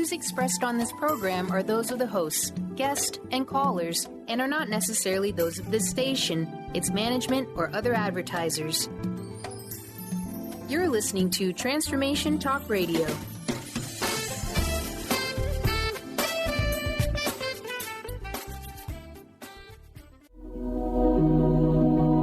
views expressed on this program are those of the hosts, guests, and callers, and are not necessarily those of this station, its management, or other advertisers. You're listening to Transformation Talk Radio.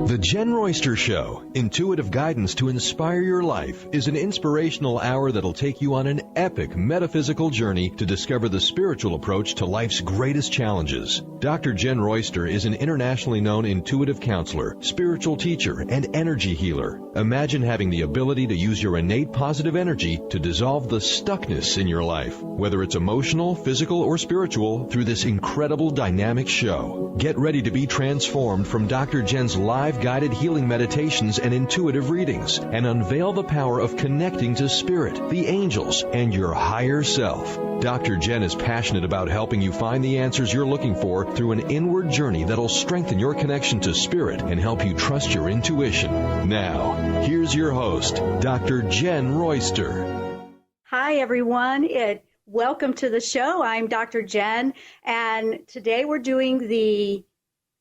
The Jenn Royster Show, intuitive guidance to inspire your life, is an inspirational hour that'll take you on an epic metaphysical journey to discover the spiritual approach to life's greatest challenges. Dr. Jenn Royster is an internationally known intuitive counselor, spiritual teacher, and energy healer. Imagine having the ability to use your innate positive energy to dissolve the stuckness in your life, whether it's emotional, physical, or spiritual, through this incredible dynamic show. Get ready to be transformed from Dr. Jenn's live guided healing meditations and intuitive readings, and unveil the power of connecting to spirit, the angels, and your higher self. Dr. Jenn is passionate about helping you find the answers you're looking for through an inward journey that'll strengthen your connection to spirit and help you trust your intuition. Now, here's your host, Dr. Jenn Royster. Hi, everyone. Welcome to the show. I'm Dr. Jenn, and today we're doing the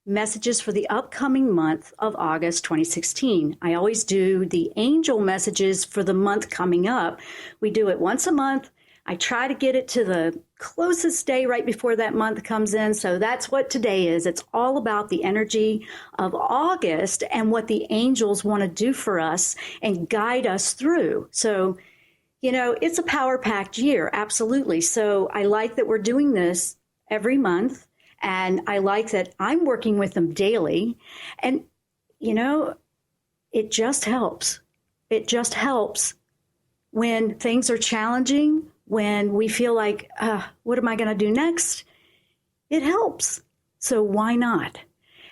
messages for the upcoming month of August 2016. I always do the angel messages for the month coming up. We do it once a month. I try to get it to the closest day right before that month comes in. So that's what today is. It's all about the energy of August and what the angels want to do for us and guide us through. So, you know, it's a power-packed year. Absolutely. So I like that we're doing this every month. And I like that I'm working with them daily. And, you know, it just helps. It just helps when things are challenging, when we feel like, what am I going to do next? It helps. So why not?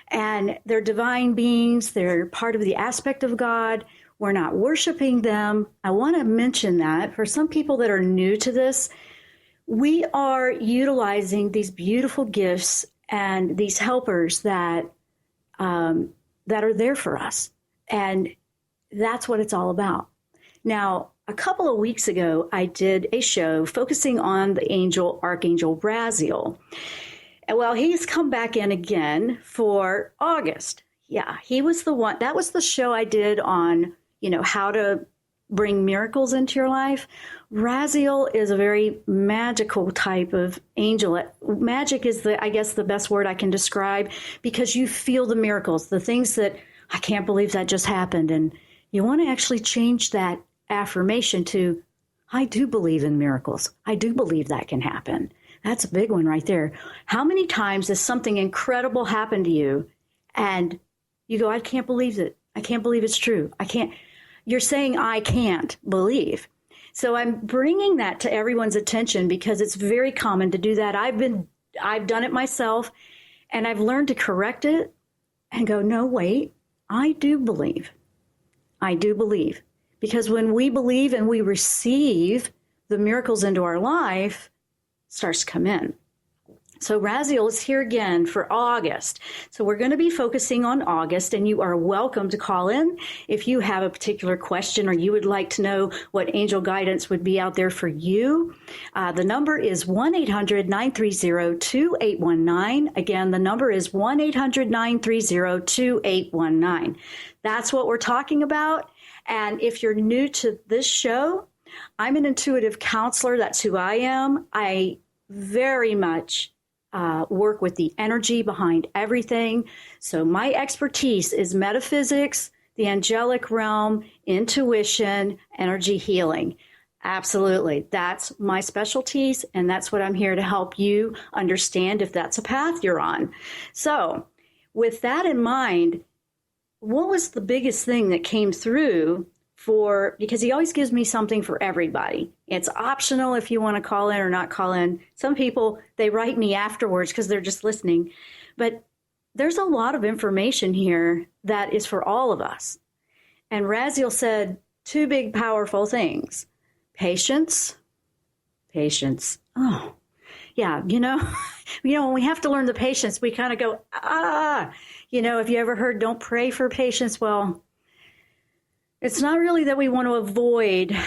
And they're divine beings. They're part of the aspect of God. We're not worshiping them. I want to mention that for some people that are new to this, we are utilizing these beautiful gifts and these helpers that are there for us. And that's what it's all about. Now, a couple of weeks ago, I did a show focusing on the angel, Archangel Raziel. And well, he's come back in again for August. Yeah, he was the one. That was the show I did on, you know, how to bring miracles into your life. Raziel is a very magical type of angel. Magic is the best word I can describe, because you feel the miracles, the things that I can't believe that just happened. And you want to actually change that affirmation to, I do believe in miracles. I do believe that can happen. That's a big one right there. How many times has something incredible happened to you and you go, I can't believe it. I can't believe it's true. You're saying, I can't believe. So I'm bringing that to everyone's attention because it's very common to do that. I've done it myself, and I've learned to correct it and go, no, wait, I do believe. I do believe. Because when we believe and we receive the miracles into our life, it starts to come in. So Raziel is here again for August. So we're going to be focusing on August, and you are welcome to call in if you have a particular question or you would like to know what angel guidance would be out there for you. The number is 1-800-930-2819. Again, the number is 1-800-930-2819. That's what we're talking about. And if you're new to this show, I'm an intuitive counselor. That's who I am. I very much work with the energy behind everything. So my expertise is metaphysics, the angelic realm, intuition, energy healing. Absolutely. That's my specialties, and that's what I'm here to help you understand if that's a path you're on. So with that in mind, what was the biggest thing that came through because he always gives me something for everybody. It's optional if you want to call in or not call in. Some people, they write me afterwards because they're just listening. But there's a lot of information here that is for all of us. And Raziel said two big, powerful things. Patience. Oh, yeah, when we have to learn the patience, we kind of go, if you ever heard, don't pray for patience, well, it's not really that we want to avoid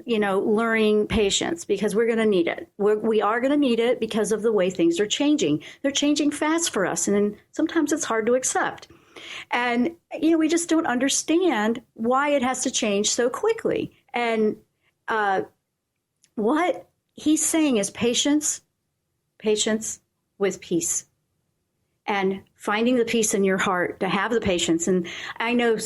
learning patience, because we're going to need it. We are going to need it because of the way things are changing. They're changing fast for us, and sometimes it's hard to accept. And, we just don't understand why it has to change so quickly. And what he's saying is patience with peace, and finding the peace in your heart to have the patience. And I know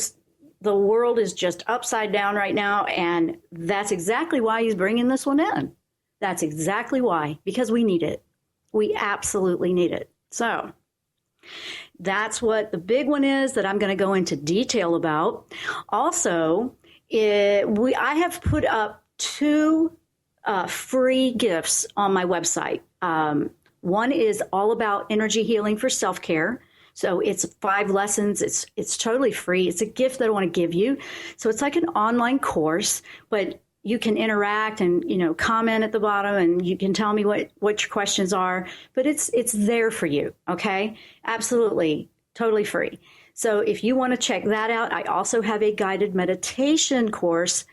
the world is just upside down right now, and that's exactly why he's bringing this one in. That's exactly why, because we need it. We absolutely need it. So that's what the big one is that I'm going to go into detail about. Also, I have put up 2 free gifts on my website. One is all about energy healing for self-care. So it's 5 lessons. It's totally free. It's a gift that I want to give you. So it's like an online course, but you can interact and, comment at the bottom, and you can tell me what your questions are, but it's there for you. Okay. Absolutely. Totally free. So if you want to check that out, I also have a guided meditation course.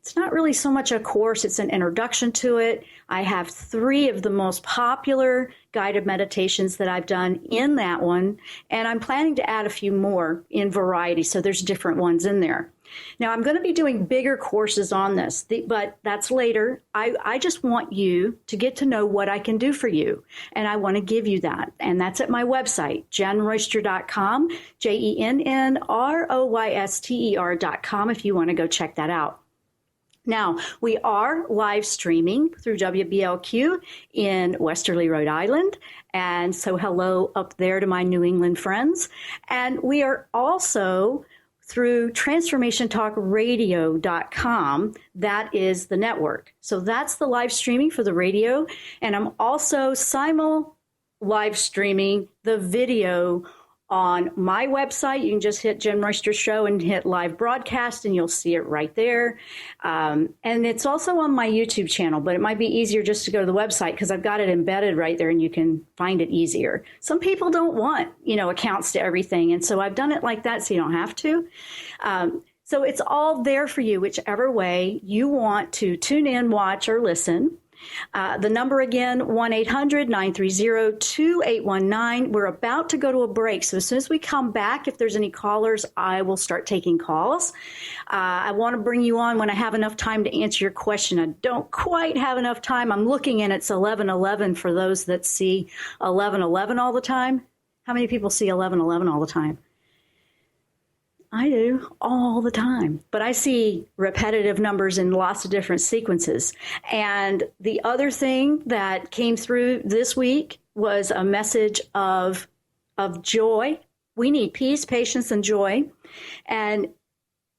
It's not really so much a course, it's an introduction to it. I have 3 of the most popular guided meditations that I've done in that one, and I'm planning to add a few more in variety, so there's different ones in there. Now, I'm going to be doing bigger courses on this, but that's later. I just want you to get to know what I can do for you, and I want to give you that, and that's at my website, JennRoyster.com, JennRoyster.com, if you want to go check that out. Now, we are live streaming through WBLQ in Westerly, Rhode Island. And so hello up there to my New England friends. And we are also through transformationtalkradio.com. That is the network. So that's the live streaming for the radio. And I'm also live streaming the video on my website. You can just hit Jenn Royster Show and hit live broadcast, and you'll see it right there. And it's also on my YouTube channel, but it might be easier just to go to the website because I've got it embedded right there and you can find it easier. Some people don't want, accounts to everything. And so I've done it like that so you don't have to. So it's all there for you, whichever way you want to tune in, watch, or listen. The number again, 1-800-930-2819. We're about to go to a break. So as soon as we come back, if there's any callers, I will start taking calls. I want to bring you on when I have enough time to answer your question. I don't quite have enough time. I'm looking and it's 11:11 for those that see 11:11 all the time. How many people see 11:11 all the time? I do all the time, but I see repetitive numbers in lots of different sequences. And the other thing that came through this week was a message of joy. We need peace, patience, and joy. And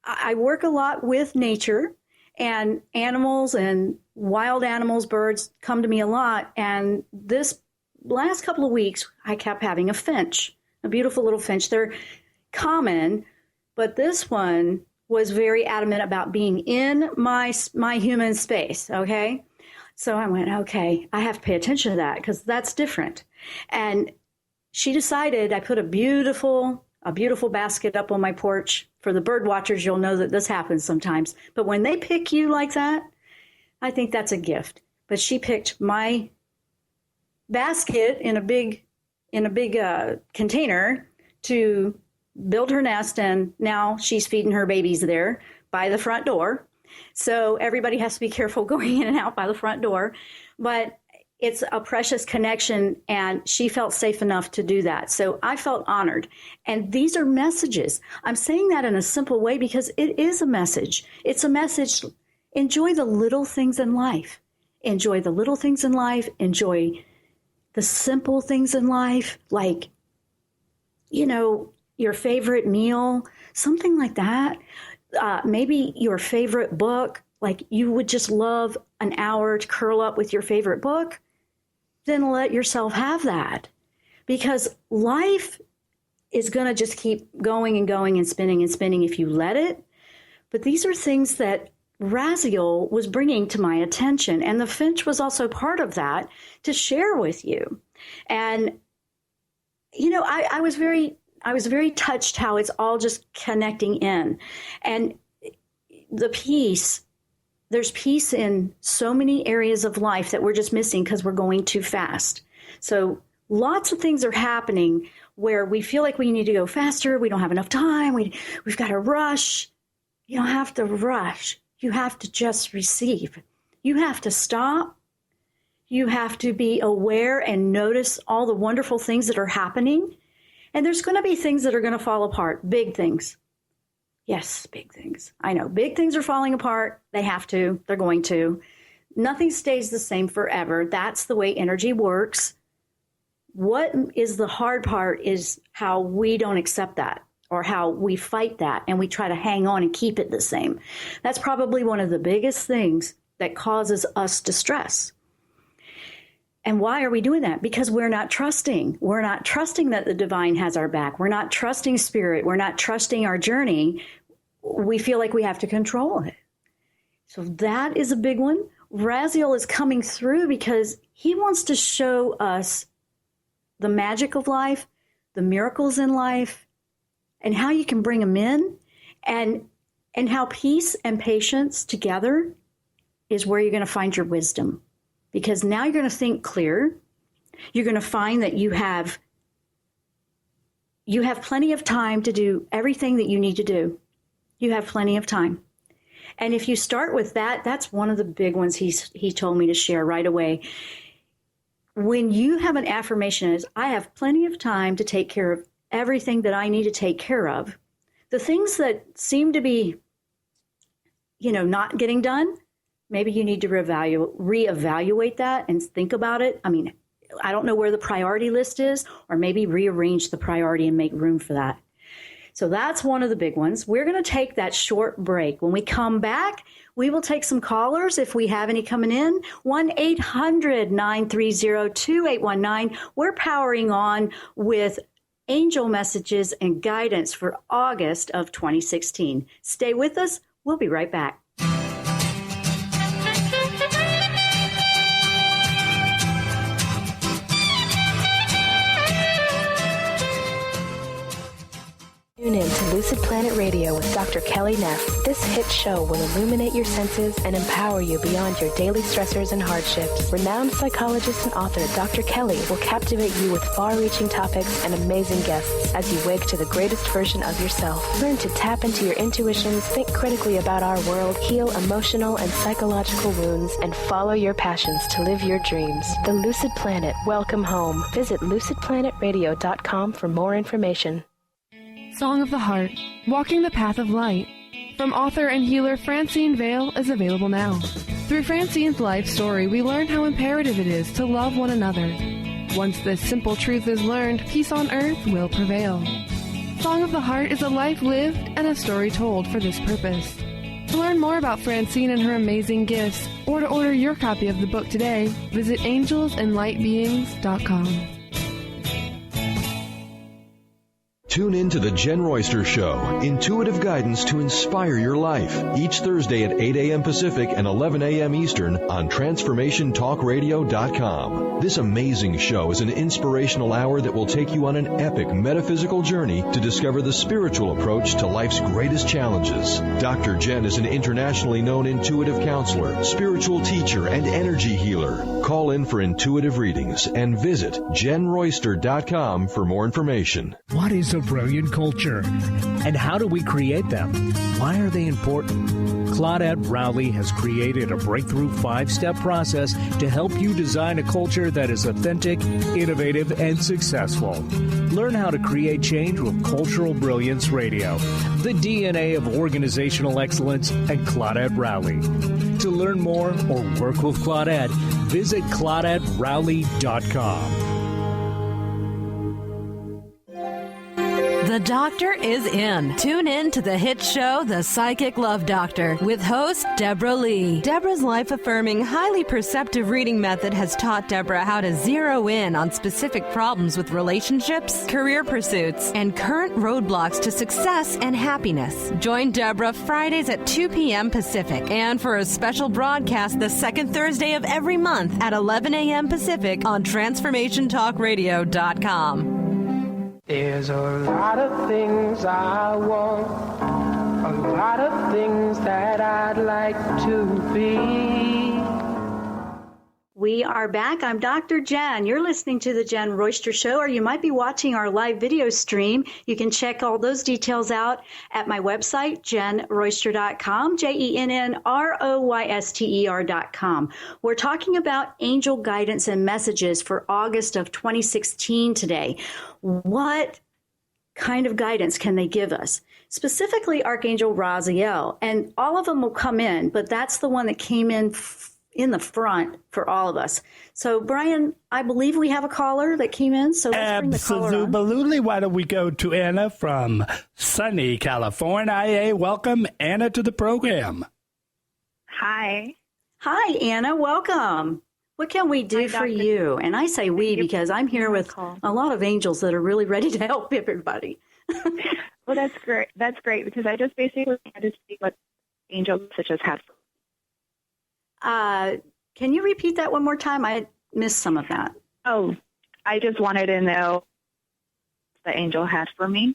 I work a lot with nature, and animals and wild animals, birds come to me a lot. And this last couple of weeks, I kept having a finch, a beautiful little finch. They're common, but this one was very adamant about being in my human space, okay? So I went, okay, I have to pay attention to that because that's different. And she decided, I put a beautiful basket up on my porch. For the bird watchers, you'll know that this happens sometimes. But when they pick you like that, I think that's a gift. But she picked my basket in a big container to build her nest, and now she's feeding her babies there by the front door. So everybody has to be careful going in and out by the front door. But it's a precious connection, and she felt safe enough to do that. So I felt honored. And these are messages. I'm saying that in a simple way because it is a message. It's a message. Enjoy the little things in life. Enjoy the little things in life. Enjoy the simple things in life, like, your favorite meal, something like that. Maybe your favorite book, like you would just love an hour to curl up with your favorite book. Then let yourself have that, because life is going to just keep going and going and spinning if you let it. But these are things that Raziel was bringing to my attention, and the finch was also part of that to share with you. And I was very touched how it's all just connecting in. And the peace there's peace in so many areas of life that we're just missing because we're going too fast. So lots of things are happening where we feel like we need to go faster. We don't have enough time. We've got to rush. You don't have to rush. You have to just receive. You have to stop. You have to be aware and notice all the wonderful things that are happening. And there's going to be things that are going to fall apart, big things. Yes, big things. I know big things are falling apart. They have to. They're going to. Nothing stays the same forever. That's the way energy works. What is the hard part is how we don't accept that, or how we fight that and we try to hang on and keep it the same. That's probably one of the biggest things that causes us distress. And why are we doing that? Because we're not trusting. We're not trusting that the divine has our back. We're not trusting spirit. We're not trusting our journey. We feel like we have to control it. So that is a big one. Raziel is coming through because he wants to show us the magic of life, the miracles in life, and how you can bring them in, and how peace and patience together is where you're going to find your wisdom. Because now you're going to think clear. You're going to find that you have plenty of time to do everything that you need to do. You have plenty of time. And if you start with that, that's one of the big ones he told me to share right away. When you have an affirmation is, I have plenty of time to take care of everything that I need to take care of. The things that seem to be, not getting done, maybe you need to reevaluate that and think about it. I mean, I don't know where the priority list is, or maybe rearrange the priority and make room for that. So that's one of the big ones. We're going to take that short break. When we come back, we will take some callers if we have any coming in. 1-800-930-2819. We're powering on with angel messages and guidance for August of 2016. Stay with us. We'll be right back. Tune in to Lucid Planet Radio with Dr. Kelly Neff. This hit show will illuminate your senses and empower you beyond your daily stressors and hardships. Renowned psychologist and author Dr. Kelly will captivate you with far-reaching topics and amazing guests as you wake to the greatest version of yourself. Learn to tap into your intuitions, think critically about our world, heal emotional and psychological wounds, and follow your passions to live your dreams. The Lucid Planet. Welcome home. Visit lucidplanetradio.com for more information. Song of the Heart, Walking the Path of Light, from author and healer Francine Vale, is available now. Through Francine's life story, we learn how imperative it is to love one another. Once this simple truth is learned, peace on earth will prevail. Song of the Heart is a life lived and a story told for this purpose. To learn more about Francine and her amazing gifts, or to order your copy of the book today, visit angelsandlightbeings.com. Tune in to the Jenn Royster Show, intuitive guidance to inspire your life, each Thursday at 8 a.m. Pacific and 11 a.m. Eastern on TransformationTalkRadio.com. This amazing show is an inspirational hour that will take you on an epic metaphysical journey to discover the spiritual approach to life's greatest challenges. Dr. Jenn is an internationally known intuitive counselor, spiritual teacher, and energy healer. Call in for intuitive readings and visit JennRoyster.com for more information. What is a brilliant culture? And how do we create them? Why are they important? Claudette Rowley has created a breakthrough 5-step process to help you design a culture that is authentic, innovative, and successful. Learn how to create change with Cultural Brilliance Radio, the DNA of organizational excellence, and Claudette Rowley. To learn more or work with Claudette, visit ClaudetteRowley.com. The doctor is in. Tune in to the hit show, The Psychic Love Doctor, with host Deborah Lee. Deborah's life-affirming, highly perceptive reading method has taught Deborah how to zero in on specific problems with relationships, career pursuits, and current roadblocks to success and happiness. Join Deborah Fridays at 2 p.m. Pacific, and for a special broadcast the second Thursday of every month at 11 a.m. Pacific on TransformationTalkRadio.com. There's a lot of things I want, a lot of things that I'd like to be. We are back. I'm Dr. Jenn. You're listening to the Jenn Royster Show, or you might be watching our live video stream. You can check all those details out at my website, jennroyster.com, JENNROYSTER.com. We're talking about angel guidance and messages for August of 2016 today. What kind of guidance can they give us? Specifically, Archangel Raziel, and all of them will come in, but that's the one that came in the front for all of us. So, Brian, I believe we have a caller that came in, so let's bring the caller on. Absolutely. Why don't we go to Anna from sunny California? Welcome, Anna, to the program. Hi. Hi, Anna. Welcome. What can we do for you? And I say we because I'm here with a lot of angels that are really ready to help everybody. Well, that's great. That's great because I just basically had to see what angel messages had. Can you repeat that one more time? I missed some of that. Oh, I just wanted to know what the angel had for me.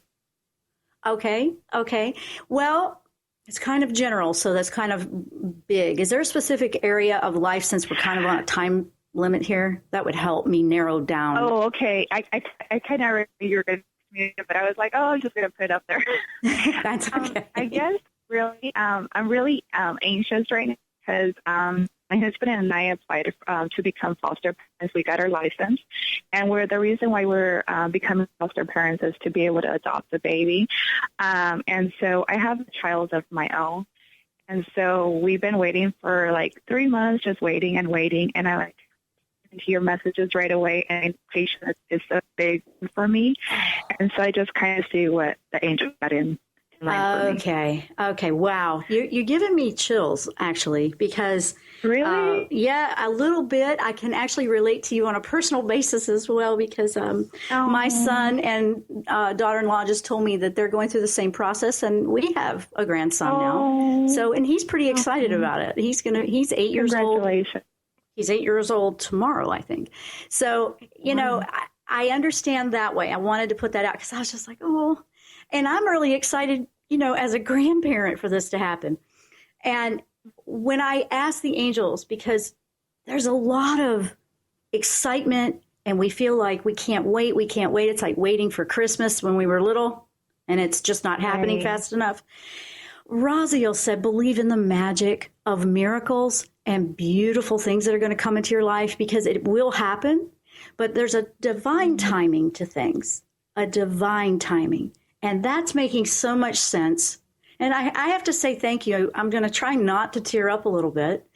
Okay. Well, it's kind of general, so that's kind of big. Is there a specific area of life, since we're kind of on a time limit here, that would help me narrow down? Oh, okay. I kind of remember you were going to communicate, but I was like, oh, I'm just going to put it up there. That's okay. I guess really, I'm really anxious right now. Because my husband and I applied to become foster parents. We got our license. And the reason why we're becoming foster parents is to be able to adopt a baby. And so I have a child of my own. And so we've been waiting for like 3 months, just waiting. And I like to hear messages right away. And patience is so big for me. And so I just kind of see what the angel got in. Okay. Wow. You're giving me chills, actually, because really, yeah, a little bit. I can actually relate to you on a personal basis as well, because my son and daughter-in-law just told me that they're going through the same process, and we have a grandson now. So, and he's pretty excited about it. He's 8 years old. He's 8 years old tomorrow, I think. So, you know, I understand that way. I wanted to put that out because I was just like, oh. And I'm really excited, you know, as a grandparent for this to happen. And when I ask the angels, because there's a lot of excitement and we feel like we can't wait. It's like waiting for Christmas when we were little and it's just not happening fast enough. Raziel said, believe in the magic of miracles and beautiful things that are going to come into your life, because it will happen. But there's a divine timing to things, a divine timing. And that's making so much sense. And I have to say thank you. I'm going to try not to tear up a little bit,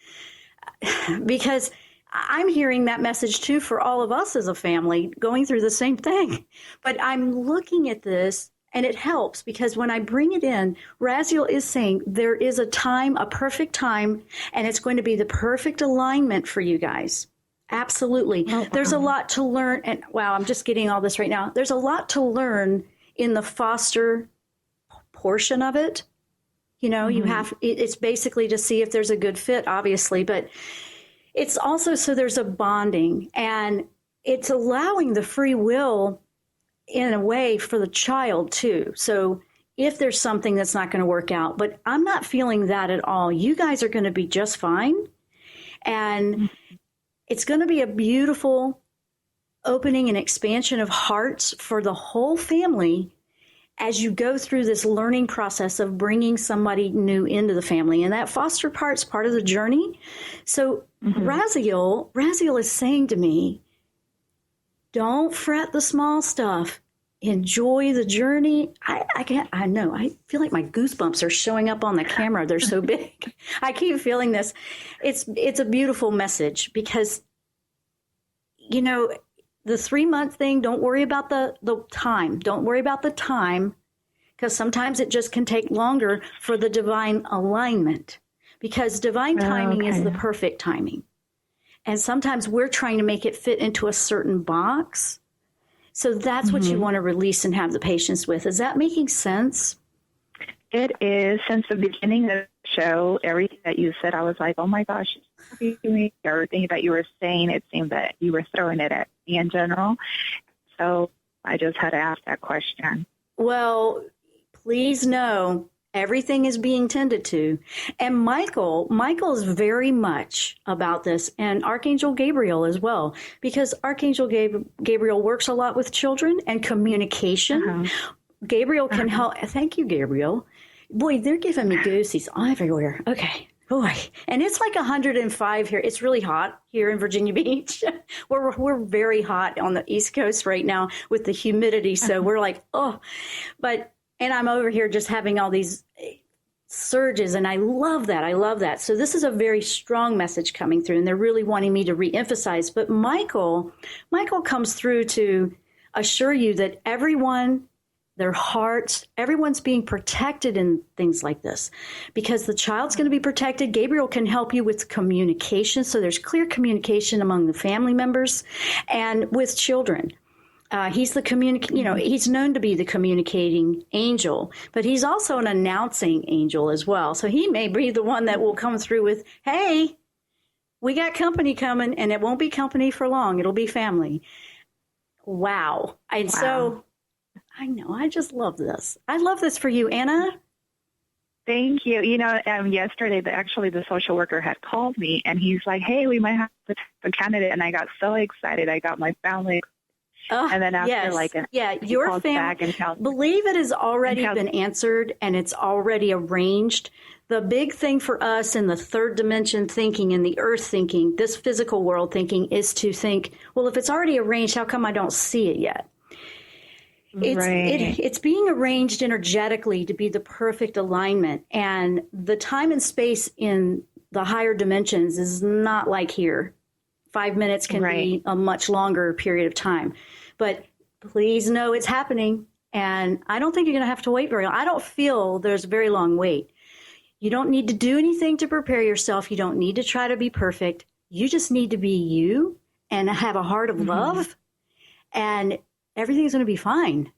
because I'm hearing that message too for all of us as a family going through the same thing. But I'm looking at this and it helps, because when I bring it in, Raziel is saying there is a time, a perfect time, and it's going to be the perfect alignment for you guys. Absolutely. There's a lot to learn. And wow, I'm just getting all this right now. There's a lot to learn in the foster portion of it. You know, it's basically to see if there's a good fit, obviously, but it's also so there's a bonding, and it's allowing the free will in a way for the child too. So if there's something that's not going to work out, but I'm not feeling that at all. You guys are going to be just fine. And it's going to be a beautiful opening and expansion of hearts for the whole family as you go through this learning process of bringing somebody new into the family. And that foster part's part of the journey. So Raziel is saying to me, don't fret the small stuff. Enjoy the journey. I know. I feel like my goosebumps are showing up on the camera. They're so big. I keep feeling this. It's a beautiful message, because, you know, the 3-month thing, don't worry about the time. Don't worry about the time, because sometimes it just can take longer for the divine alignment, because divine timing is the perfect timing. And sometimes we're trying to make it fit into a certain box. So that's what you want to release and have the patience with. Is that making sense? It is. Since the beginning of the show, everything that you said, I was like, oh my gosh, everything that you were saying, it seemed that you were throwing it at me in general. So I just had to ask that question. Well, please know Everything is being tended to. And Michael is very much about this, and Archangel Gabriel as well, because Archangel Gabriel works a lot with children and communication. Gabriel can help. Thank you, Gabriel. Boy, they're giving me goosies everywhere. Okay. Boy. And it's like 105 here. It's really hot here in Virginia Beach. We're very hot on the East Coast right now with the humidity. So we're like, oh, and I'm over here just having all these surges, and I love that. I love that. So this is a very strong message coming through, and they're really wanting me to reemphasize. But Michael comes through to assure you that everyone, their hearts, everyone's being protected in things like this, because the child's going to be protected. Gabriel can help you with communication. So there's clear communication among the family members and with children. He's he's known to be the communicating angel, but he's also an announcing angel as well. So he may be the one that will come through with, hey, we got company coming, and it won't be company for long. It'll be family. Wow. And so I know, I just love this. I love this for you, Anna. Thank you. Yesterday, the social worker had called me, and he's like, hey, we might have a candidate. And I got so excited. I got my family. And then after your family, believe it has already been answered and it's already arranged. The big thing for us in the third dimension thinking, in the earth thinking, this physical world thinking, is to think, well, if it's already arranged, how come I don't see it yet? It's being arranged energetically to be the perfect alignment. And the time and space in the higher dimensions is not like here. 5 minutes can be a much longer period of time. But please know it's happening. And I don't think you're going to have to wait very long. I don't feel there's a very long wait. You don't need to do anything to prepare yourself. You don't need to try to be perfect. You just need to be you and have a heart of love. And everything's going to be fine.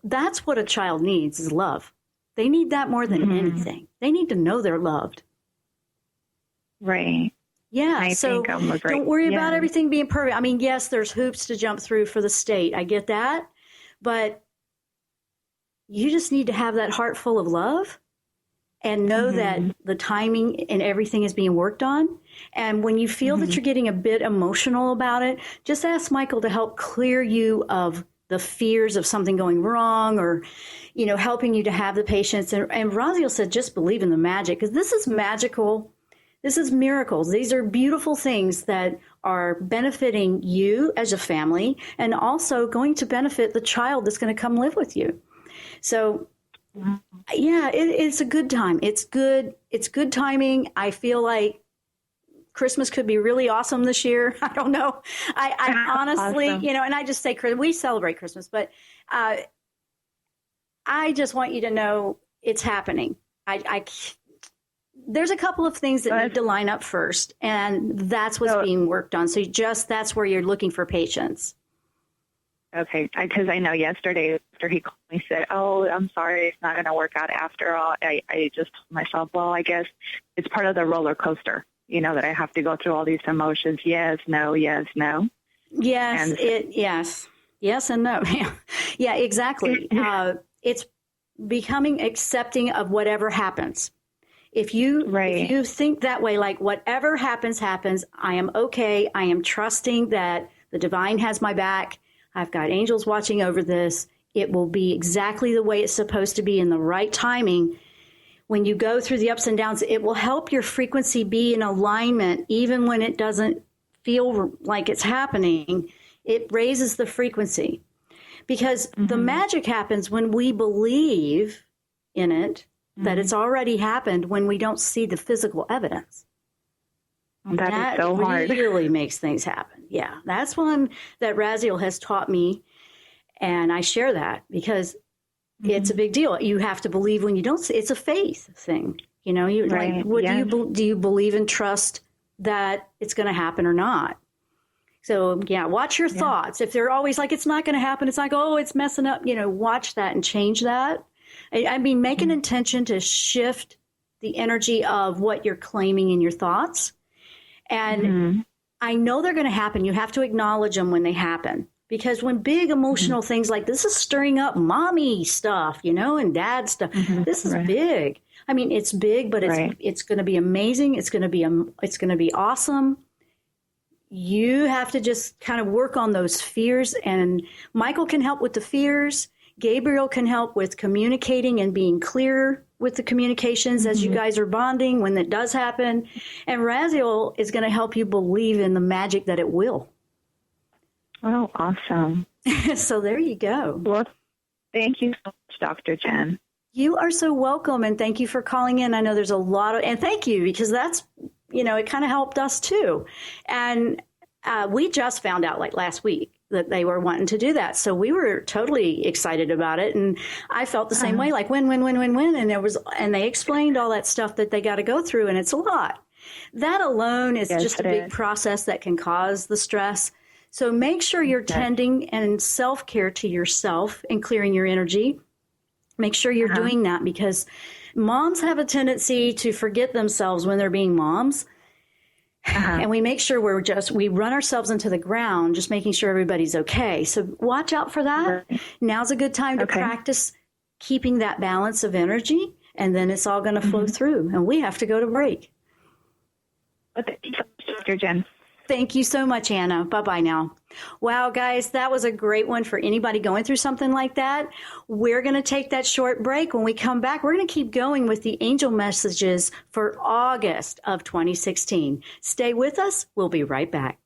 That's what a child needs, is love. They need that more than anything. They need to know they're loved. Right. Yeah, so don't worry about everything being perfect. I mean, yes, there's hoops to jump through for the state. I get that. But you just need to have that heart full of love and know that the timing and everything is being worked on. And when you feel that you're getting a bit emotional about it, just ask Michael to help clear you of the fears of something going wrong, or, helping you to have the patience. And Raziel said, just believe in the magic, because this is magical. This is miracles. These are beautiful things that are benefiting you as a family and also going to benefit the child that's going to come live with you. So, it's a good time. It's good timing. I feel like Christmas could be really awesome this year. I don't know. I honestly, awesome. And I just say we celebrate Christmas, but I just want you to know it's happening. There's a couple of things that need to line up first, and that's what's being worked on. So that's where you're looking for patience. Okay, because I know yesterday after he called me, said, oh, I'm sorry, it's not going to work out after all. I just told myself, well, I guess it's part of the roller coaster, that I have to go through all these emotions. Yes, no, yes, no. Yes, yes and no. Yeah, exactly. It's becoming accepting of whatever happens. If you think that way, like whatever happens, I am okay. I am trusting that the divine has my back. I've got angels watching over this. It will be exactly the way it's supposed to be in the right timing. When you go through the ups and downs, it will help your frequency be in alignment, even when it doesn't feel like it's happening. It raises the frequency, because the magic happens when we believe in it, that it's already happened, when we don't see the physical evidence. That is so hard. That really makes things happen. Yeah, that's one that Raziel has taught me, and I share that because it's a big deal. You have to believe when you don't see. It's a faith thing. Do you believe and trust that it's going to happen or not? So, watch your thoughts. If they're always like, it's not going to happen, it's like, oh, it's messing up, watch that and change that. I mean, make an intention to shift the energy of what you're claiming in your thoughts. And I know they're going to happen. You have to acknowledge them when they happen. Because when big emotional things like this is stirring up mommy stuff, and dad stuff, this is big. I mean, it's big, but it's going to be amazing. It's going to be awesome. You have to just kind of work on those fears, and Michael can help with the fears. Gabriel can help with communicating and being clear with the communications as you guys are bonding when that does happen. And Raziel is going to help you believe in the magic that it will. Oh, awesome. So there you go. Well, thank you so much, Dr. Jenn. You are so welcome, and thank you for calling in. I know there's a lot of, and thank you, because that's, it kind of helped us too. And we just found out like last week that they were wanting to do that. So we were totally excited about it. And I felt the same way, like win. And they explained all that stuff that they got to go through, and it's a lot. That alone is just a big process that can cause the stress. So make sure you're tending and self-care to yourself and clearing your energy. Make sure you're doing that, because moms have a tendency to forget themselves when they're being moms. And we make sure we run ourselves into the ground, just making sure everybody's okay. So watch out for that. Now's a good time to practice keeping that balance of energy, and then it's all going to flow through. And we have to go to break. Thank you so much, Dr. Jenn. Thank you so much, Anna. Bye-bye now. Wow, guys, that was a great one for anybody going through something like that. We're going to take that short break. When we come back, we're going to keep going with the angel messages for August of 2016. Stay with us. We'll be right back.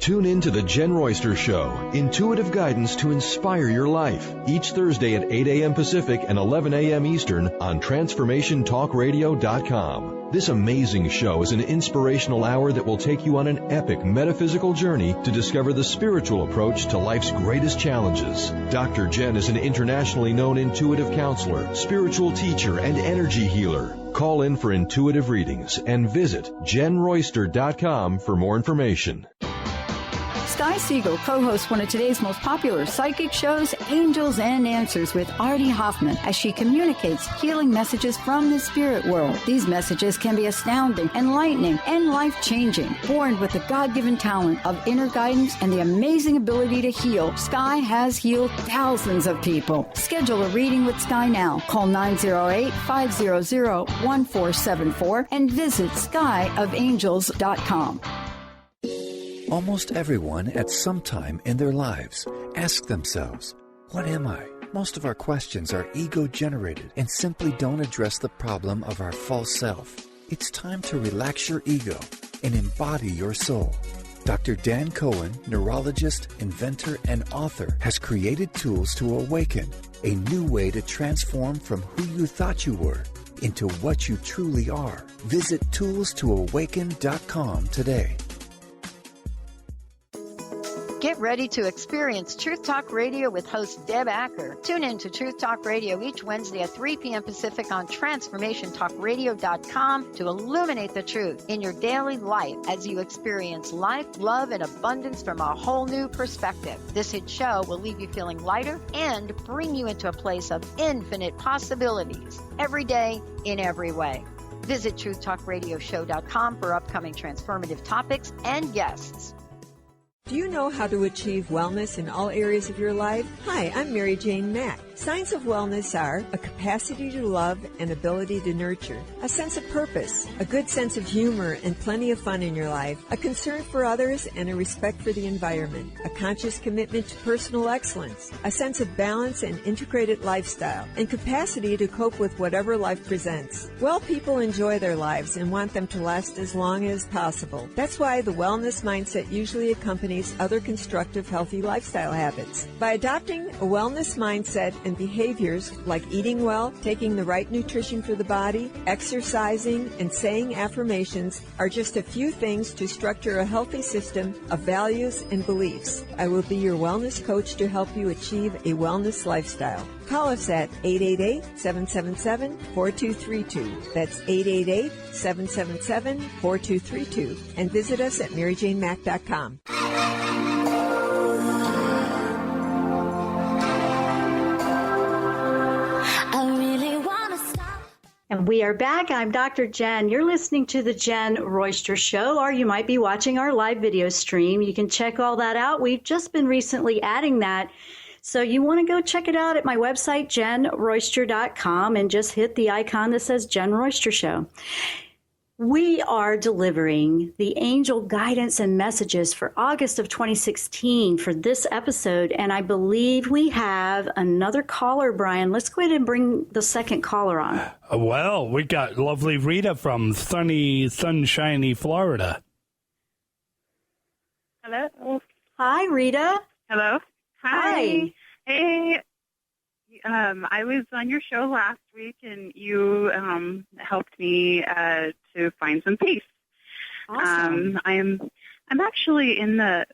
Tune in to the Jenn Royster Show, intuitive guidance to inspire your life, each Thursday at 8 a.m. Pacific and 11 a.m. Eastern on TransformationTalkRadio.com. This amazing show is an inspirational hour that will take you on an epic metaphysical journey to discover the spiritual approach to life's greatest challenges. Dr. Jenn is an internationally known intuitive counselor, spiritual teacher, and energy healer. Call in for intuitive readings and visit JennRoyster.com for more information. Sky Siegel co-hosts one of today's most popular psychic shows, Angels and Answers, with Artie Hoffman, as she communicates healing messages from the spirit world. These messages can be astounding, enlightening, and life-changing. Born with the God-given talent of inner guidance and the amazing ability to heal, Sky has healed thousands of people. Schedule a reading with Sky now. Call 908-500-1474 and visit skyofangels.com. Almost everyone at some time in their lives ask themselves, what am I? Most of our questions are ego-generated and simply don't address the problem of our false self. It's time to relax your ego and embody your soul. Dr. Dan Cohen, neurologist, inventor, and author, has created tools to awaken, a new way to transform from who you thought you were into what you truly are. Visit toolstoawaken.com today. Get ready to experience Truth Talk Radio with host Deb Acker. Tune in to Truth Talk Radio each Wednesday at 3 p.m. Pacific on TransformationTalkRadio.com to illuminate the truth in your daily life as you experience life, love, and abundance from a whole new perspective. This hit show will leave you feeling lighter and bring you into a place of infinite possibilities every day in every way. Visit TruthTalkRadioshow.com for upcoming transformative topics and guests. Do you know how to achieve wellness in all areas of your life? Hi, I'm Mary Jane Mack. Signs of wellness are a capacity to love and ability to nurture, a sense of purpose, a good sense of humor and plenty of fun in your life, a concern for others and a respect for the environment, a conscious commitment to personal excellence, a sense of balance and integrated lifestyle, and capacity to cope with whatever life presents. Well people enjoy their lives and want them to last as long as possible. That's why the wellness mindset usually accompanies other constructive, healthy lifestyle habits. By adopting a wellness mindset and behaviors like eating well, taking the right nutrition for the body, exercising, and saying affirmations are just a few things to structure a healthy system of values and beliefs. I will be your wellness coach to help you achieve a wellness lifestyle. Call us at 888-777-4232. That's 888-777-4232. And visit us at MaryJaneMack.com. And we are back. I'm Dr. Jenn. You're listening to the Jenn Royster Show, or you might be watching our live video stream. You can check all that out. We've just been recently adding that. So you want to go check it out at my website, JennRoyster.com, and just hit the icon that says Jenn Royster Show. We are delivering the angel guidance and messages for August of 2016 for this episode, and I believe we have another caller, Brian. Let's go ahead and bring the second caller on. Well, we got lovely Rita from sunshiny Florida. Hello. Hi, Rita. Hello. Hi. Hey. I was on your show last week, and you helped me to find some peace. Awesome. I'm actually in the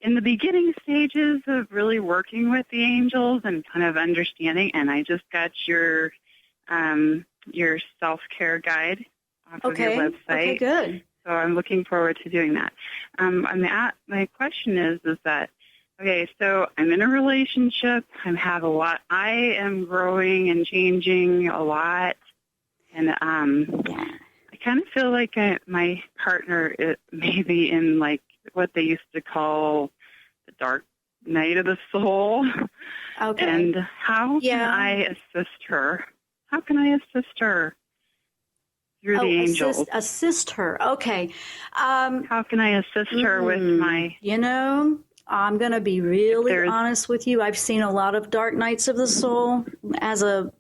beginning stages of really working with the angels and kind of understanding. And I just got your self-care guide off of your website. Okay, good. So I'm looking forward to doing that. My question is that. Okay, so I'm in a relationship. I am growing and changing a lot, and I kind of feel like my partner may be in like what they used to call the dark night of the soul. Okay. And how can I assist her? How can I assist her through the angels? Assist her. Okay. How can I assist her with my? I'm going to be really honest with you. I've seen a lot of dark nights of the soul as a,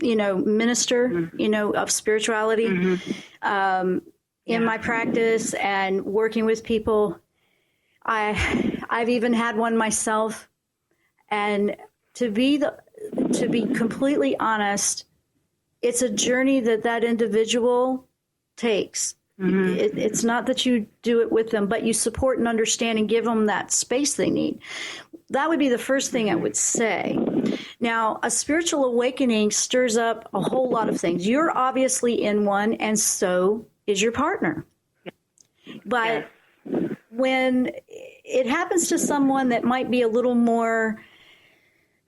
minister, of spirituality in my practice and working with people. I've even had one myself. And to be completely honest, it's a journey that individual takes. Mm-hmm. It's not that you do it with them, but you support and understand and give them that space they need. That would be the first thing I would say. Now, a spiritual awakening stirs up a whole lot of things. You're obviously in one, and so is your partner. But when it happens to someone that might be a little more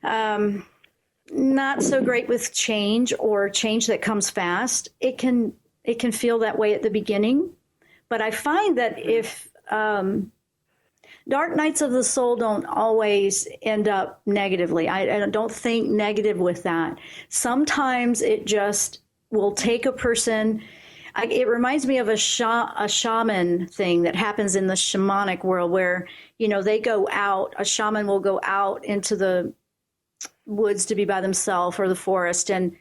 not so great with change or change that comes fast, it can feel that way at the beginning. But I find that if dark nights of the soul don't always end up negatively. I don't think negative with that. Sometimes it just will take a person. It reminds me of a shaman thing that happens in the shamanic world where, they go out, a shaman will go out into the woods to be by themselves or the forest, and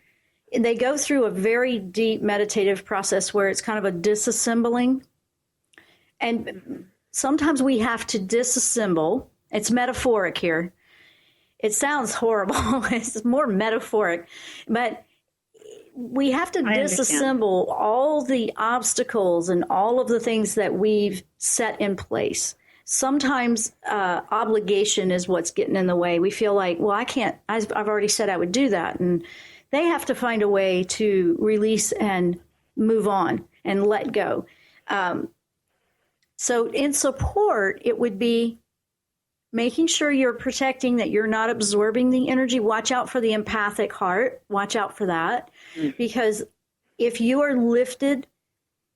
they go through a very deep meditative process where it's kind of a disassembling. And sometimes we have to disassemble. It's metaphoric here. It sounds horrible. It's more metaphoric. But we have to disassemble all the obstacles and all of the things that we've set in place. Sometimes obligation is what's getting in the way. We feel like, well, I can't, I've already said I would do that. And they have to find a way to release and move on and let go. So in support, it would be making sure you're protecting, that you're not absorbing the energy. Watch out for the empathic heart. Watch out for that. Because if you are lifted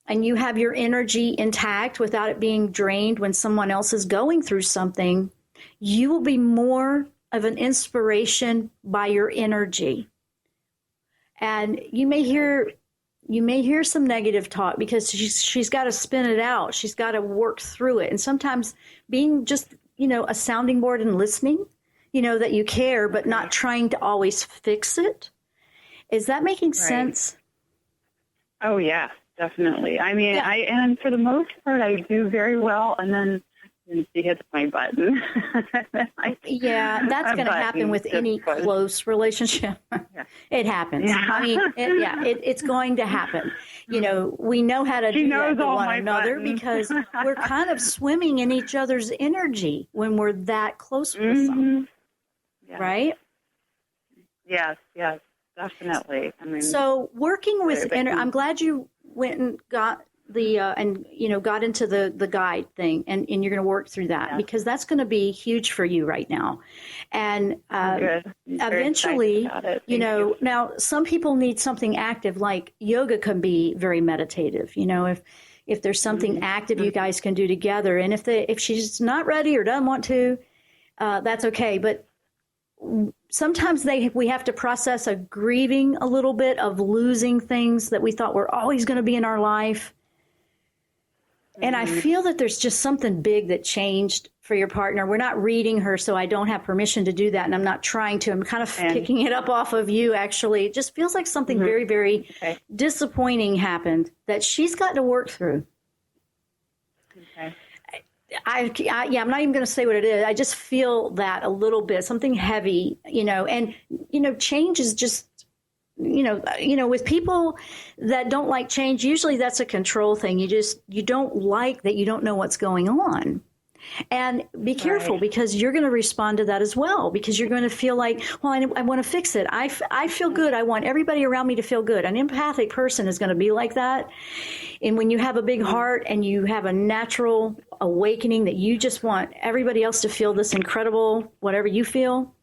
and you have your energy intact without it being drained when someone else is going through something, you will be more of an inspiration by your energy. And you may hear some negative talk because she's got to spin it out. She's got to work through it. And sometimes being just, a sounding board and listening, that you care, but not trying to always fix it. Is that making sense? Oh, yeah, definitely. I mean, and for the most part, I do very well. And then she hits my button. That's going to happen with any close relationship. It happens. Yeah. I mean, it's going to happen. We know how to do that to one another because we're kind of swimming in each other's energy when we're that close with someone. Yeah. Right? Yes, definitely. I mean, so working with I'm glad you went and got got into the guide thing, and you're going to work through that because that's going to be huge for you right now. And eventually, now some people need something active, like yoga can be very meditative. If there's something active you guys can do together, and if she's not ready or doesn't want to, that's okay. But sometimes we have to process a grieving a little bit of losing things that we thought were always going to be in our life. And I feel that there's just something big that changed for your partner. We're not reading her, so I don't have permission to do that. And I'm not trying to. I'm kind of picking it up off of you, actually. It just feels like something very, very disappointing happened that she's got to work through. Okay. I'm not even going to say what it is. I just feel that a little bit, something heavy, and, change is just, with people that don't like change, usually that's a control thing. You don't like that you don't know what's going on. And be careful because you're going to respond to that as well, because you're going to feel like, well, I want to fix it. I feel good. I want everybody around me to feel good. An empathic person is going to be like that. And when you have a big heart and you have a natural awakening that you just want everybody else to feel this incredible, whatever you feel,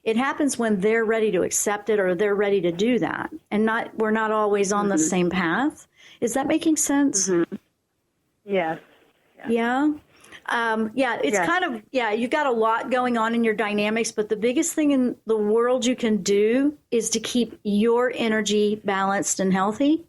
it happens when they're ready to accept it or they're ready to do that. And we're not always on the same path. Is that making sense? Yes. Yeah. It's kind of, you've got a lot going on in your dynamics, but the biggest thing in the world you can do is to keep your energy balanced and healthy.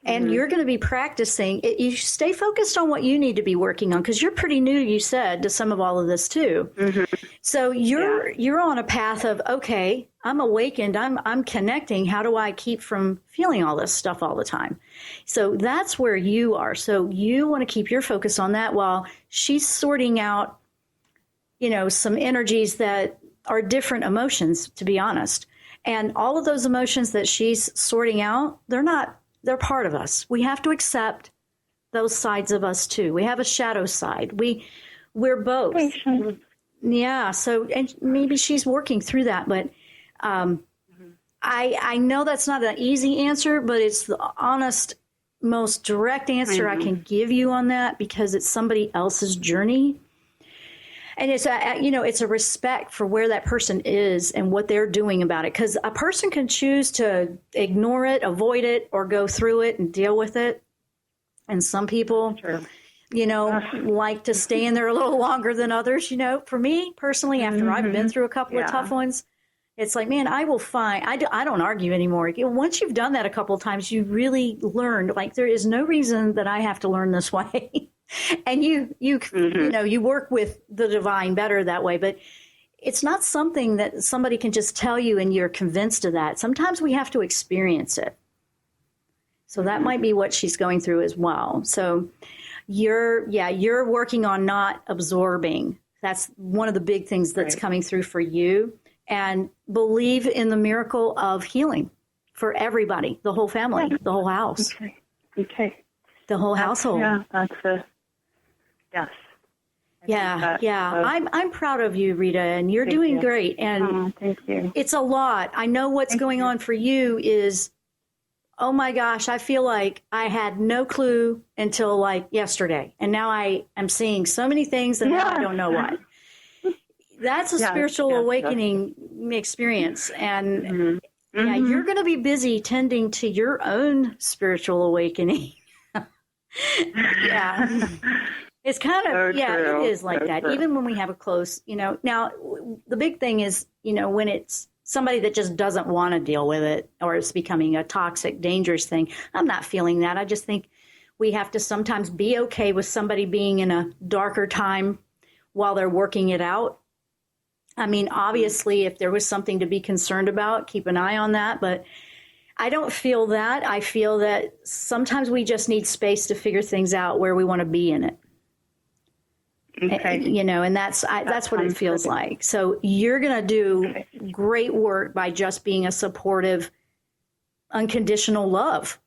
And you're going to be practicing. You stay focused on what you need to be working on, because you're pretty new, you said, to some of all of this too. So you're on a path of, okay, I'm awakened. I'm connecting. How do I keep from feeling all this stuff all the time? So that's where you are. So you want to keep your focus on that while she's sorting out, some energies that are different emotions, to be honest. And all of those emotions that she's sorting out, they're part of us. We have to accept those sides of us too. We have a shadow side. We're both. Yeah. So, and maybe she's working through that, but I know that's not an easy answer, but it's the honest, most direct answer I can give you on that, because it's somebody else's journey. And it's a respect for where that person is and what they're doing about it. Because a person can choose to ignore it, avoid it, or go through it and deal with it. And some people, like to stay in there a little longer than others. For me personally, after I've been through a couple of tough ones, it's like, man, I will find, I don't argue anymore. Once you've done that a couple of times, you really learn, like, there is no reason that I have to learn this way. And you work with the divine better that way, but it's not something that somebody can just tell you and you're convinced of that. Sometimes we have to experience it. So that might be what she's going through as well. So you're working on not absorbing. That's one of the big things that's coming through for you. And believe in the miracle of healing for everybody, the whole family, the whole house. Okay. The whole household. Yeah, that's yes. I'm proud of you, Rita, and you're doing great. And thank you. It's a lot. I know what's going on for you is, oh my gosh, I feel like I had no clue until like yesterday. And now I am seeing so many things and now I don't know what. That's a spiritual awakening experience. And you're going to be busy tending to your own spiritual awakening. It's kind of, it is like that. True. Even when we have a close, now the big thing is, when it's somebody that just doesn't want to deal with it, or it's becoming a toxic, dangerous thing. I'm not feeling that. I just think we have to sometimes be okay with somebody being in a darker time while they're working it out. I mean, obviously, if there was something to be concerned about, keep an eye on that. But I don't feel that. I feel that sometimes we just need space to figure things out where we want to be in it. Okay. And that's what it feels like. So you're going to do great work by just being a supportive, unconditional love.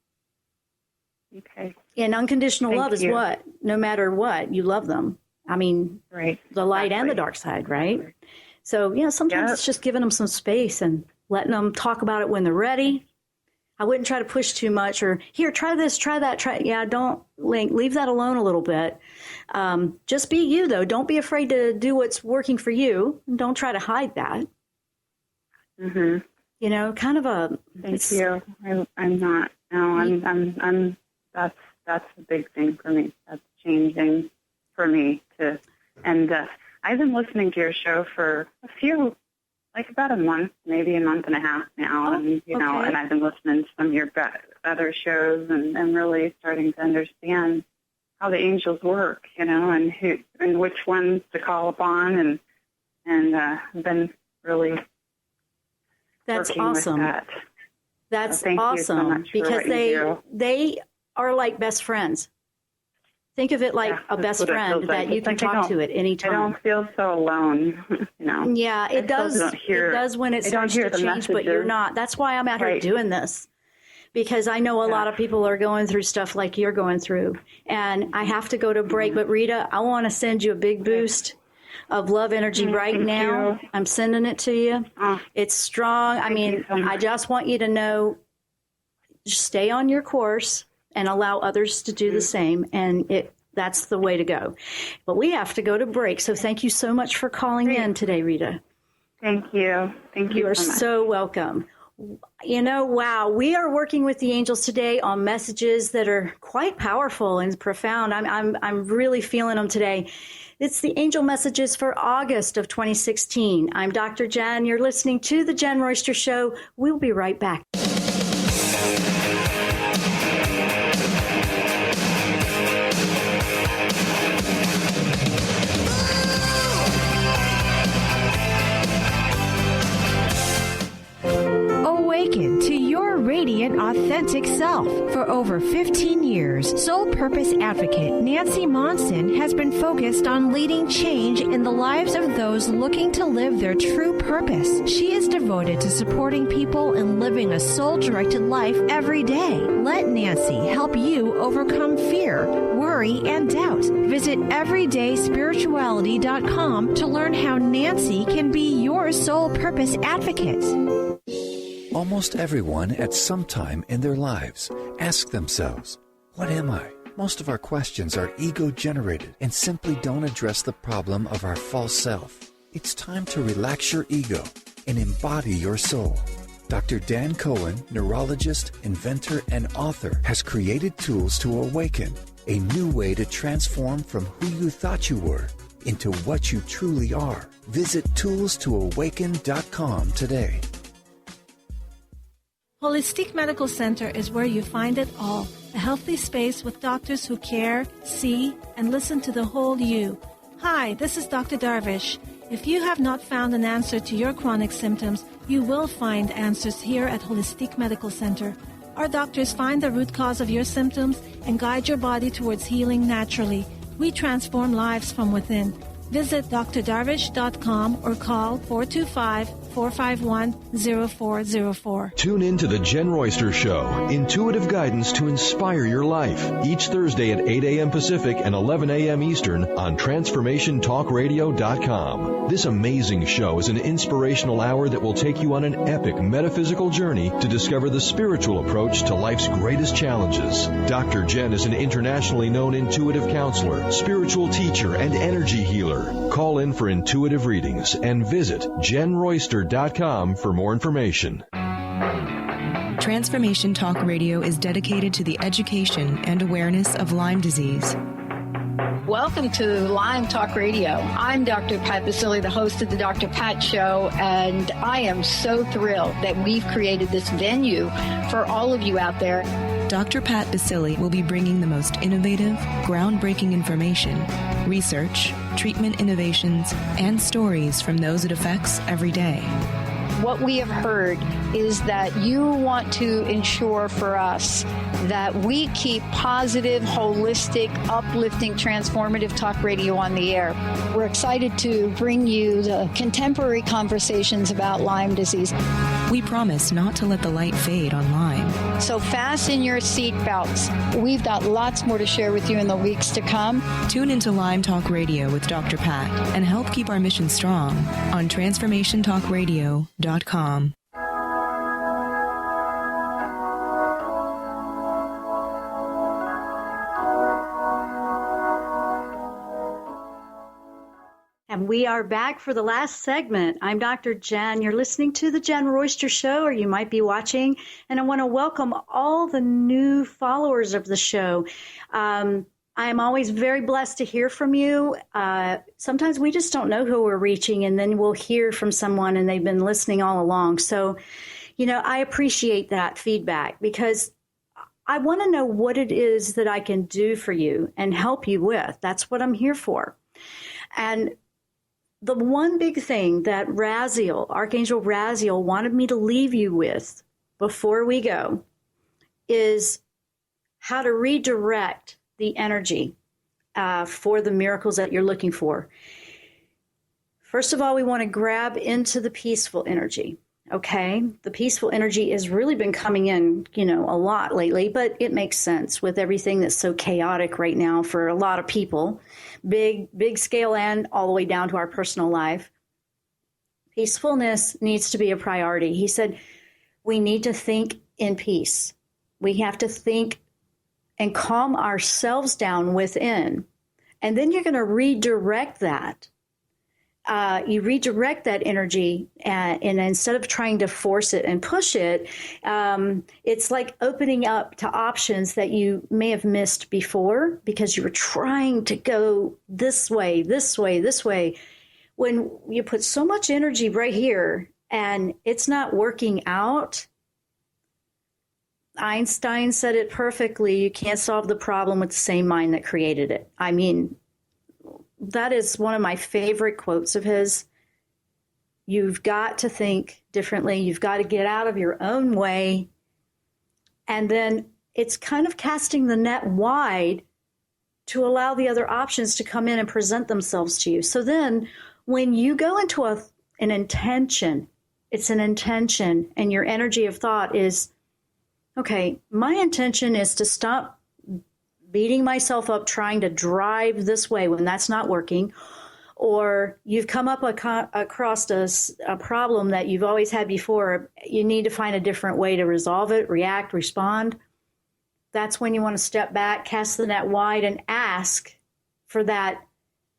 Okay. And unconditional love is what? No matter what, you love them. I mean, the light and the dark side, right? So, sometimes it's just giving them some space and letting them talk about it when they're ready. I wouldn't try to push too much or here, try this, try that, don't leave that alone a little bit. Just be you though. Don't be afraid to do what's working for you. Don't try to hide that. Mm-hmm. You know, kind of a. Thank you. I'm not. No, I'm. That's a big thing for me. That's changing for me too. And I've been listening to your show for about a month, maybe a month and a half now, and and I've been listening to some of your other shows and really starting to understand how the angels work, and who and which ones to call upon, and I've been really. That's awesome. That. That's thank awesome you so much because they are like best friends. Think of it like a best friend that you can talk to at any time. I don't feel so alone, Yeah, it does. It does when it starts to change, but you're not. That's why I'm out here doing this, because I know a lot of people are going through stuff like you're going through, and I have to go to break. But Rita, I want to send you a big boost of love energy right now. I'm sending it to you. It's strong. I mean, I just want you to know, just stay on your course and allow others to do the same. And that's the way to go. But we have to go to break. So thank you so much for calling in today, Rita. Thank you. Thank you. You are so much. so welcome. Wow, we are working with the angels today on messages that are quite powerful and profound. I'm really feeling them today. It's the angel messages for August of 2016. I'm Dr. Jenn. You're listening to The Jenn Royster Show. We'll be right back. Awaken to your radiant, authentic self. For over 15 years, Soul Purpose Advocate Nancy Monson has been focused on leading change in the lives of those looking to live their true purpose. She is devoted to supporting people and living a soul-directed life every day. Let Nancy help you overcome fear, worry, and doubt. Visit everydayspirituality.com to learn how Nancy can be your Soul Purpose Advocate. Almost everyone at some time in their lives ask themselves, what am I? Most of our questions are ego-generated and simply don't address the problem of our false self. It's time to relax your ego and embody your soul. Dr. Dan Cohen, neurologist, inventor, and author, has created tools to awaken, a new way to transform from who you thought you were into what you truly are. Visit toolstoawaken.com today. Holistic Medical Center is where you find it all. A healthy space with doctors who care, see, and listen to the whole you. Hi, this is Dr. Darvish. If you have not found an answer to your chronic symptoms, you will find answers here at Holistic Medical Center. Our doctors find the root cause of your symptoms and guide your body towards healing naturally. We transform lives from within. Visit drdarvish.com or call 425-451-0404. Tune in to The Jenn Royster Show, intuitive guidance to inspire your life. Each Thursday at 8 a.m. Pacific and 11 a.m. Eastern on TransformationTalkRadio.com. This amazing show is an inspirational hour that will take you on an epic metaphysical journey to discover the spiritual approach to life's greatest challenges. Dr. Jenn is an internationally known intuitive counselor, spiritual teacher, and energy healer. Call in for intuitive readings and visit JennRoyster.com for more information. Transformation Talk Radio is dedicated to the education and awareness of Lyme disease. Welcome to Lyme Talk Radio. I'm Dr. Pat Basili, the host of the Dr. Pat Show, and I am so thrilled that we've created this venue for all of you out there. Dr. Pat Basili will be bringing the most innovative, groundbreaking information, research, treatment innovations, and stories from those it affects every day. What we have heard is that you want to ensure for us that we keep positive, holistic, uplifting, transformative talk radio on the air. We're excited to bring you the contemporary conversations about Lyme disease. We promise not to let the light fade on Lyme. So fasten your seatbelts. We've got lots more to share with you in the weeks to come. Tune into Lyme Talk Radio with Dr. Pat and help keep our mission strong on TransformationTalkRadio.com. we are back for the last segment. I'm Dr. Jenn. You're listening to the Jenn Royster Show, or you might be watching, and I want to welcome all the new followers of the show. I am always very blessed to hear from you. Sometimes we just don't know who we're reaching, and then we'll hear from someone and they've been listening all along. So, I appreciate that feedback because I want to know what it is that I can do for you and help you with. That's what I'm here for. And the one big thing that Archangel Raziel wanted me to leave you with before we go is how to redirect the energy for the miracles that you're looking for. First of all, we want to grab into the peaceful energy. Okay, the peaceful energy has really been coming in, a lot lately, but it makes sense with everything that's so chaotic right now for a lot of people, big scale and all the way down to our personal life. Peacefulness needs to be a priority. He said, we need to think in peace. We have to think and calm ourselves down within. And then you're going to redirect that. You redirect that energy, and instead of trying to force it and push it, it's like opening up to options that you may have missed before because you were trying to go this way. When you put so much energy right here and it's not working out, Einstein said it perfectly. You can't solve the problem with the same mind that created it. I mean, that is one of my favorite quotes of his. You've got to think differently. You've got to get out of your own way. And then it's kind of casting the net wide to allow the other options to come in and present themselves to you. So then when you go into an intention, it's an intention, and your energy of thought is, okay, my intention is to stop beating myself up trying to drive this way when that's not working, or you've come up across a problem that you've always had before. You need to find a different way to resolve it, react, respond. That's when you want to step back, cast the net wide, and ask for that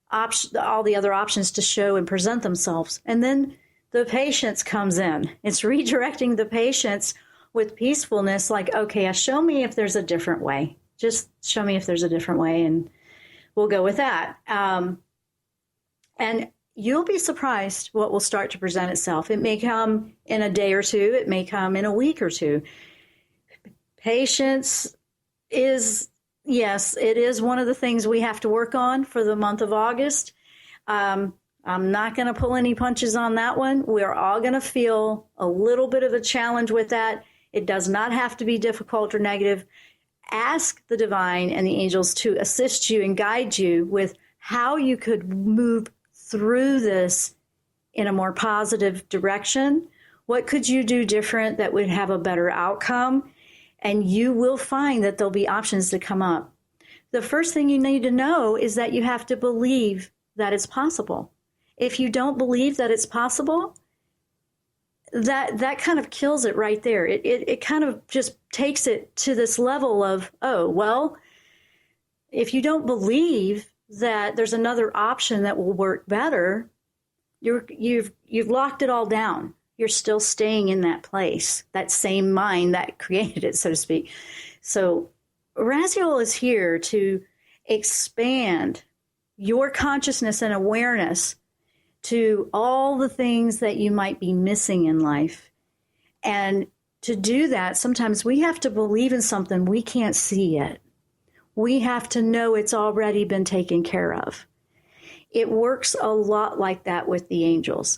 option, all the other options to show and present themselves. And then the patience comes in. It's redirecting the patience with peacefulness, like, okay, show me if there's a different way. Just show me if there's a different way, and we'll go with that. And you'll be surprised what will start to present itself. It may come in a day or two. It may come in a week or two. Patience is, yes, it is one of the things we have to work on for the month of August. I'm not going to pull any punches on that one. We're all going to feel a little bit of a challenge with that. It does not have to be difficult or negative. Ask the divine and the angels to assist you and guide you with how you could move through this in a more positive direction. What could you do different that would have a better outcome? And you will find that there'll be options to come up. The first thing you need to know is that you have to believe that it's possible. If you don't believe that it's possible, that kind of kills it right there. It kind of just takes it to this level of, oh, well, if you don't believe that there's another option that will work better, you've locked it all down. You're still staying in that place, that same mind that created it, so to speak. So Raziel is here to expand your consciousness and awareness to all the things that you might be missing in life. And to do that, sometimes we have to believe in something we can't see yet. We have to know it's already been taken care of. It works a lot like that with the angels.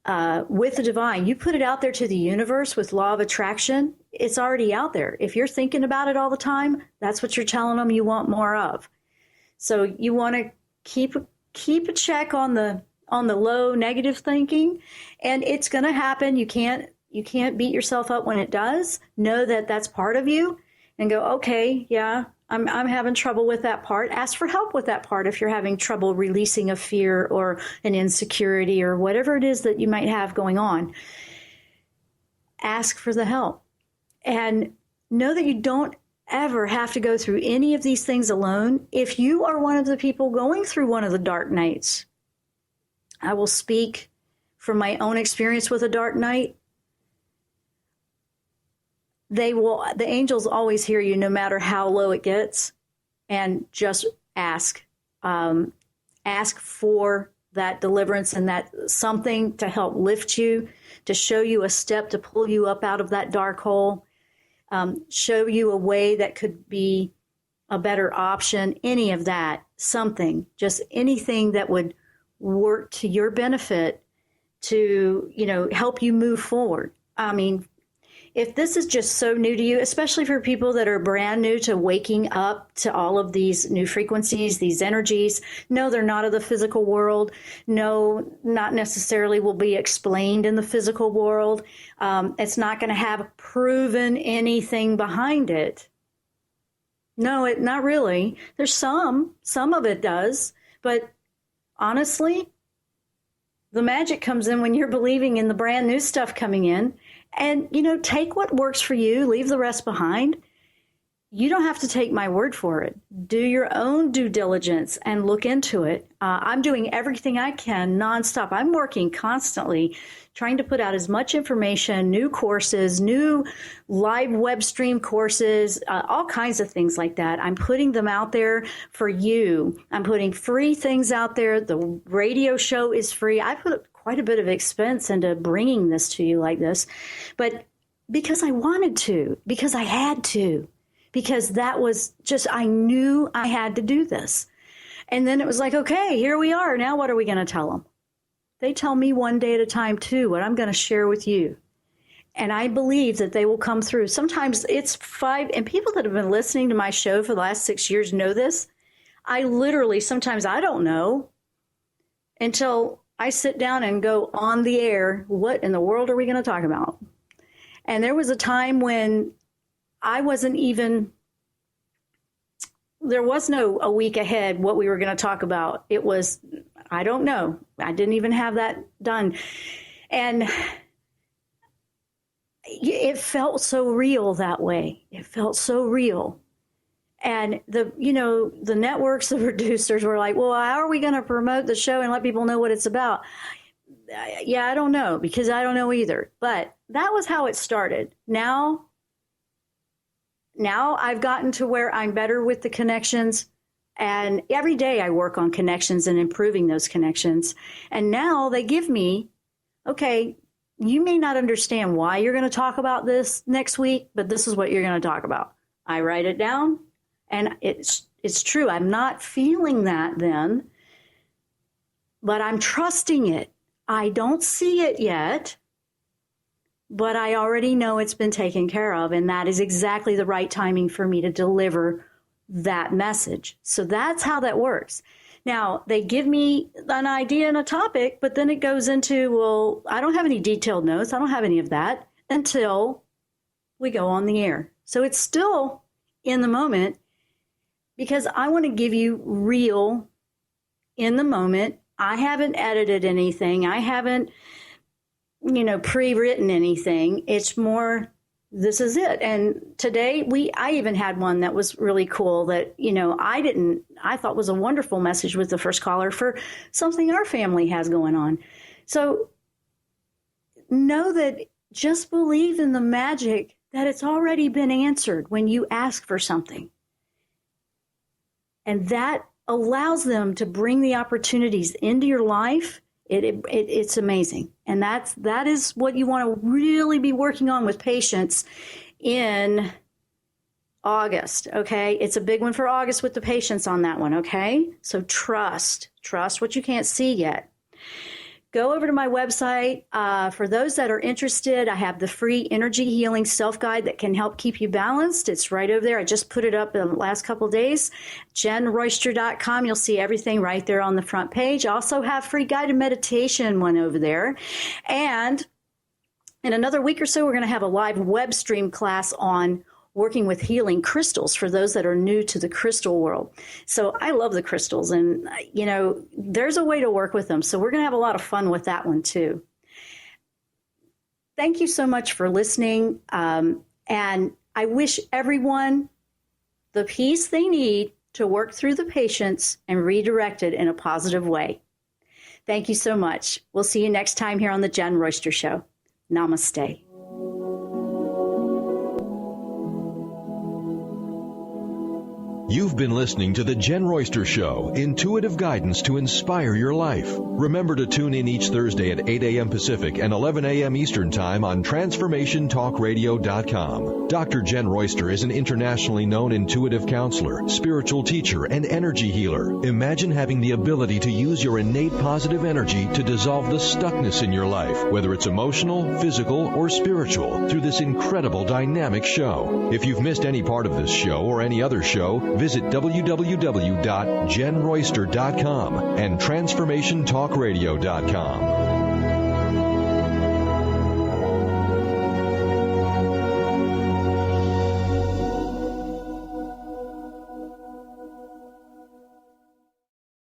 With the divine, you put it out there to the universe with law of attraction, it's already out there. If you're thinking about it all the time, that's what you're telling them you want more of. So you want to keep a check on the low negative thinking, and it's going to happen. You can't beat yourself up when it does. Know that that's part of you and go, okay, yeah, I'm having trouble with that part. Ask for help with that part if you're having trouble releasing a fear or an insecurity or whatever it is that you might have going on. Ask for the help and know that you don't ever have to go through any of these things alone. If you are one of the people going through one of the dark nights, I will speak from my own experience with a dark night. The angels always hear you no matter how low it gets, and just ask for that deliverance and that something to help lift you, to show you a step to pull you up out of that dark hole, show you a way that could be a better option, any of that, something, just anything that would work to your benefit to, help you move forward. I mean, if this is just so new to you, especially for people that are brand new to waking up to all of these new frequencies, these energies, no, they're not of the physical world. No, not necessarily will be explained in the physical world. It's not going to have proven anything behind it. No, not really. There's some of it does, but honestly, the magic comes in when you're believing in the brand new stuff coming in. And, take what works for you, leave the rest behind. You don't have to take my word for it. Do your own due diligence and look into it. I'm doing everything I can nonstop. I'm working constantly, trying to put out as much information, new courses, new live web stream courses, all kinds of things like that. I'm putting them out there for you. I'm putting free things out there. The radio show is free. I put quite a bit of expense into bringing this to you like this, but because I wanted to, because I had to, because that was just, I knew I had to do this. And then it was like, okay, here we are. Now what are we going to tell them? They tell me one day at a time too, what I'm going to share with you. And I believe that they will come through. Sometimes it's 5, and people that have been listening to my show for the last 6 years know this. Sometimes I don't know until I sit down and go on the air, what in the world are we going to talk about? And there was a time when I wasn't even, there was no a week ahead what we were going to talk about. It was, I don't know. I didn't even have that done. And it felt so real that way. It felt so real. And the networks, the producers were like, well, how are we going to promote the show and let people know what it's about? Yeah, I don't know, because I don't know either. But that was how it started. Now I've gotten to where I'm better with the connections. And every day I work on connections and improving those connections. And now they give me, okay, you may not understand why you're going to talk about this next week, but this is what you're going to talk about. I write it down. And it's true. I'm not feeling that then, but I'm trusting it. I don't see it yet, but I already know it's been taken care of. And that is exactly the right timing for me to deliver that message. So that's how that works. Now, they give me an idea and a topic, but then it goes into, well, I don't have any detailed notes. I don't have any of that until we go on the air. So it's still in the moment, because I want to give you real in the moment. I haven't edited anything. I haven't, pre-written anything. It's more, this is it. And today I even had one that was really cool that, I thought was a wonderful message with the first caller for something our family has going on. So know that, just believe in the magic that it's already been answered when you ask for something. And that allows them to bring the opportunities into your life. It's amazing. And that is what you want to really be working on with patients in August. Okay. It's a big one for August with the patients on that one. Okay. So trust what you can't see yet. Go over to my website. For those that are interested, I have the free energy healing self-guide that can help keep you balanced. It's right over there. I just put it up in the last couple of days. JennRoyster.com. You'll see everything right there on the front page. I also have free guided meditation one over there. And in another week or so, we're going to have a live web stream class on working with healing crystals for those that are new to the crystal world. So I love the crystals, and, there's a way to work with them. So we're going to have a lot of fun with that one too. Thank you so much for listening. And I wish everyone the peace they need to work through the patients and redirect it in a positive way. Thank you so much. We'll see you next time here on the Jenn Royster Show. Namaste. You've been listening to The Jenn Royster Show, intuitive guidance to inspire your life. Remember to tune in each Thursday at 8 a.m. Pacific and 11 a.m. Eastern Time on TransformationTalkRadio.com. Dr. Jenn Royster is an internationally known intuitive counselor, spiritual teacher, and energy healer. Imagine having the ability to use your innate positive energy to dissolve the stuckness in your life, whether it's emotional, physical, or spiritual, through this incredible dynamic show. If you've missed any part of this show or any other show, visit www.jenroyster.com and TransformationTalkRadio.com.